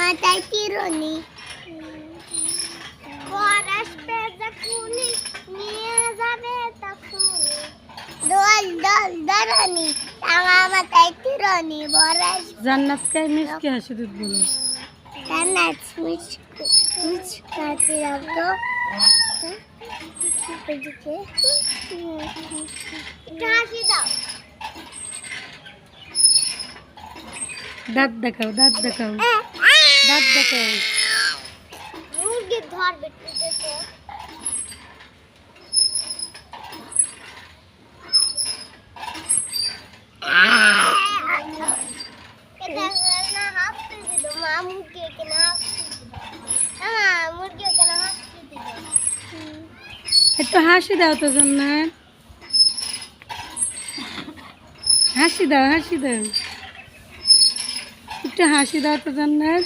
মাথায় চিরুনি পরস্পে যখনই নিয়ে যাবে তখনই দোল দোল দরনি আমার মাথায় চিরুনি বরস জান্নাতকে মিষ্টি হাসি দুধ বলো। জান্নাত মিষ্টি রাখতো এদিকে হাসি দাও দাঁত দেখাও, দাঁত দেখাও, দাঁত দেখাও। মুরগি ধরবে টুটেছে এটা না হাফতে দিল মা মুরগি কেন হাফতে দিল মুরগি কেন হাফতে দিল একটু হাসি দাও তো জান্নাত, হাসি দাও, হাসি দাও, একটু হাসি দাও তো জান্নাত।